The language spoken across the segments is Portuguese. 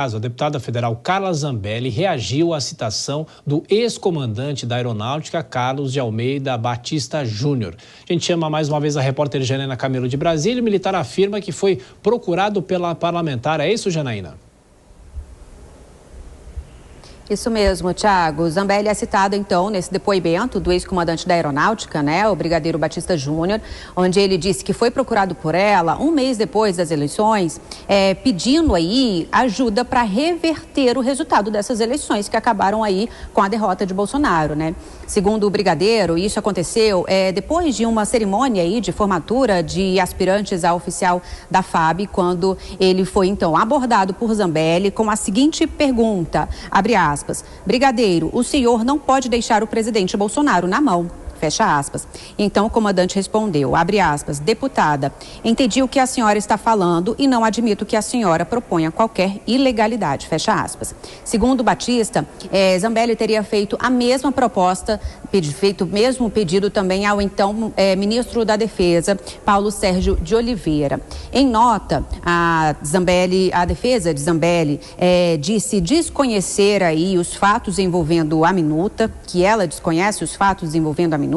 A deputada federal Carla Zambelli reagiu à citação do ex-comandante da Aeronáutica, Carlos de Almeida Batista Júnior. A gente chama mais uma vez a repórter Janaína Camelo de Brasília. O militar afirma que foi procurado pela parlamentar. É isso, Janaína? Isso mesmo, Thiago. Zambelli é citado, então, nesse depoimento do ex-comandante da Aeronáutica, o brigadeiro Batista Júnior, onde ele disse que foi procurado por ela um mês depois das eleições, pedindo aí ajuda para reverter o resultado dessas eleições que acabaram aí com a derrota de Bolsonaro, Segundo o brigadeiro, isso aconteceu depois de uma cerimônia aí de formatura de aspirantes a oficial da FAB, quando ele foi, então, abordado por Zambelli com a seguinte pergunta, abre aspas, brigadeiro, o senhor não pode deixar o presidente Bolsonaro na mão. Fecha aspas. Então o comandante respondeu, abre aspas, deputada, entendi o que a senhora está falando e não admito que a senhora proponha qualquer ilegalidade. Fecha aspas. Segundo Batista, Zambelli teria feito a mesma proposta, feito o mesmo pedido também ao então ministro da Defesa, Paulo Sérgio de Oliveira. Em nota, a defesa de Zambelli disse desconhecer aí os fatos envolvendo a minuta, que ela desconhece os fatos envolvendo a minuta,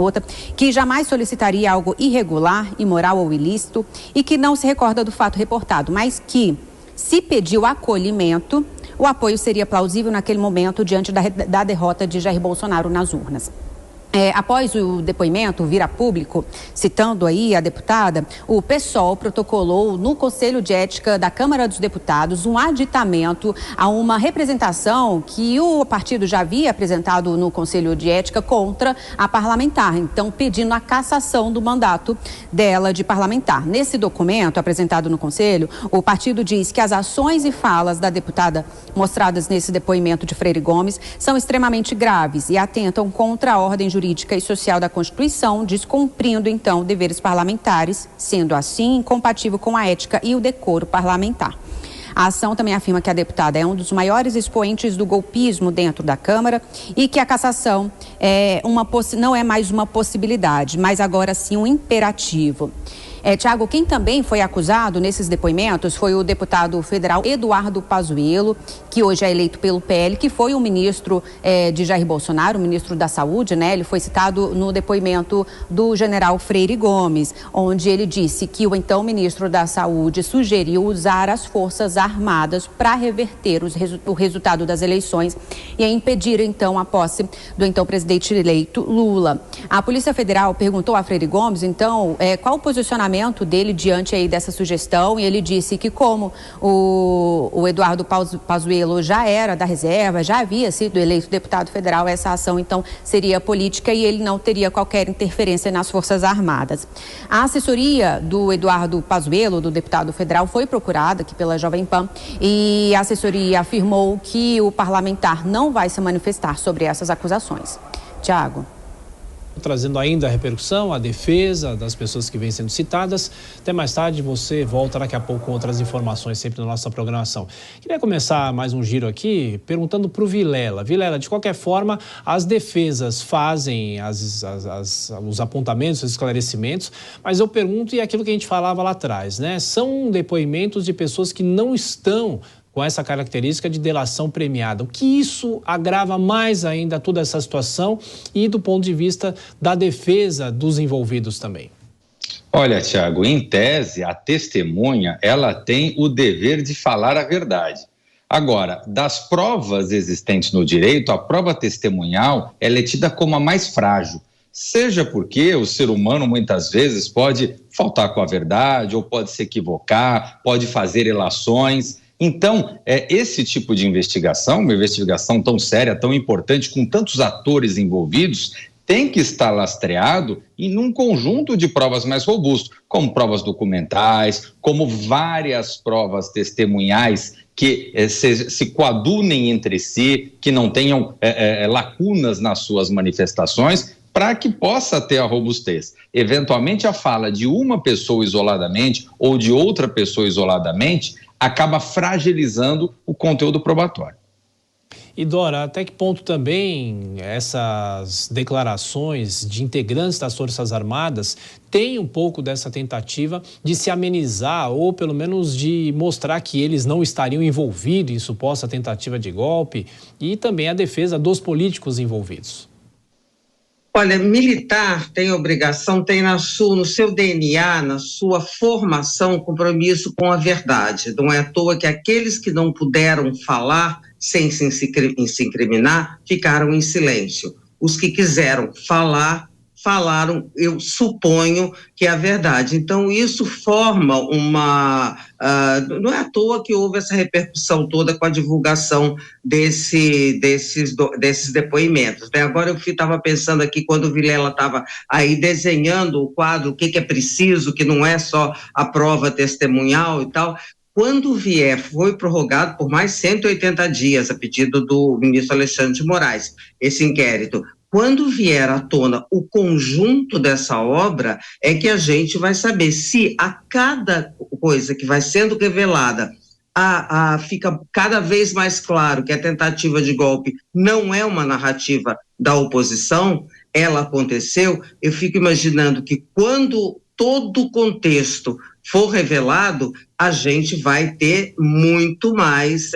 que jamais solicitaria algo irregular, imoral ou ilícito e que não se recorda do fato reportado, mas que, se pediu acolhimento, o apoio seria plausível naquele momento diante da derrota de Jair Bolsonaro nas urnas. Após o depoimento vir a público, citando aí a deputada, o PSOL protocolou no Conselho de Ética da Câmara dos Deputados um aditamento a uma representação que o partido já havia apresentado no Conselho de Ética contra a parlamentar, então pedindo a cassação do mandato dela de parlamentar. Nesse documento apresentado no Conselho, o partido diz que as ações e falas da deputada mostradas nesse depoimento de Freire Gomes são extremamente graves e atentam contra a ordem jurídica e social da Constituição, descumprindo, então, deveres parlamentares, sendo assim incompatível com a ética e o decoro parlamentar. A ação também afirma que a deputada é um dos maiores expoentes do golpismo dentro da Câmara e que a cassação não é mais uma possibilidade, mas agora sim um imperativo. Tiago, quem também foi acusado nesses depoimentos foi o deputado federal Eduardo Pazuello, que hoje é eleito pelo PL, que foi o ministro de Jair Bolsonaro, o ministro da Saúde, Ele foi citado no depoimento do general Freire Gomes, onde ele disse que o então ministro da Saúde sugeriu usar as Forças Armadas para reverter o resultado das eleições e impedir, então, a posse do então presidente eleito Lula. A Polícia Federal perguntou a Freire Gomes, então, qual o posicionamento dele diante aí dessa sugestão, e ele disse que como o Eduardo Pazuello já era da reserva, já havia sido eleito deputado federal, essa ação então seria política e ele não teria qualquer interferência nas Forças Armadas. A assessoria do Eduardo Pazuello, do deputado federal, foi procurada aqui pela Jovem Pan e a assessoria afirmou que o parlamentar não vai se manifestar sobre essas acusações. Tiago. Trazendo ainda a repercussão, a defesa das pessoas que vêm sendo citadas. Até mais tarde, você volta daqui a pouco com outras informações sempre na nossa programação. Queria começar mais um giro aqui perguntando para o Vilela. Vilela, de qualquer forma, as defesas fazem os apontamentos, os esclarecimentos, mas eu pergunto, e aquilo que a gente falava lá atrás, São depoimentos de pessoas que não estão com essa característica de delação premiada. O que isso agrava mais ainda toda essa situação e do ponto de vista da defesa dos envolvidos também? Olha, Tiago, em tese, a testemunha, ela tem o dever de falar a verdade. Agora, das provas existentes no direito, a prova testemunhal, ela é tida como a mais frágil. Seja porque o ser humano muitas vezes pode faltar com a verdade ou pode se equivocar, pode fazer ilações. Então, esse tipo de investigação, uma investigação tão séria, tão importante, com tantos atores envolvidos, tem que estar lastreado em um conjunto de provas mais robusto, como provas documentais, como várias provas testemunhais que se coadunem entre si, que não tenham lacunas nas suas manifestações, para que possa ter a robustez. Eventualmente, a fala de uma pessoa isoladamente ou de outra pessoa isoladamente acaba fragilizando o conteúdo probatório. E Dora, até que ponto também essas declarações de integrantes das Forças Armadas têm um pouco dessa tentativa de se amenizar ou pelo menos de mostrar que eles não estariam envolvidos em suposta tentativa de golpe e também a defesa dos políticos envolvidos? Olha, militar tem obrigação, tem no seu DNA, na sua formação, compromisso com a verdade. Não é à toa que aqueles que não puderam falar sem se incriminar ficaram em silêncio. Os que quiseram falar, falaram, eu suponho que é a verdade. Então, isso forma não é à toa que houve essa repercussão toda com a divulgação desses depoimentos, né? Agora eu estava pensando aqui, quando o Vilela estava aí desenhando o quadro, o que é preciso, que não é só a prova testemunhal e tal. Quando vier, foi prorrogado por mais 180 dias, a pedido do ministro Alexandre de Moraes, esse inquérito. Quando vier à tona o conjunto dessa obra, é que a gente vai saber se a cada coisa que vai sendo revelada, fica cada vez mais claro que a tentativa de golpe não é uma narrativa da oposição, ela aconteceu. Eu fico imaginando que quando todo o contexto for revelado, a gente vai ter muito mais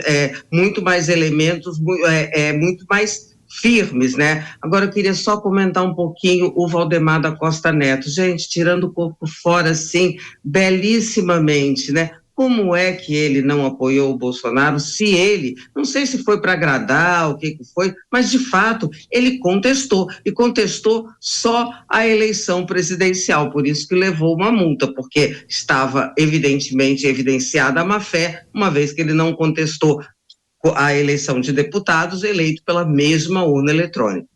elementos, muito mais firmes, né? Agora eu queria só comentar um pouquinho o Valdemar da Costa Neto. Gente, tirando o corpo fora, assim, belíssimamente, né? Como é que ele não apoiou o Bolsonaro? Se ele, não sei se foi para agradar, o que foi, mas de fato ele contestou, e contestou só a eleição presidencial, por isso que levou uma multa, porque estava evidentemente evidenciada a má-fé, uma vez que ele não contestou a eleição de deputados eleito pela mesma urna eletrônica.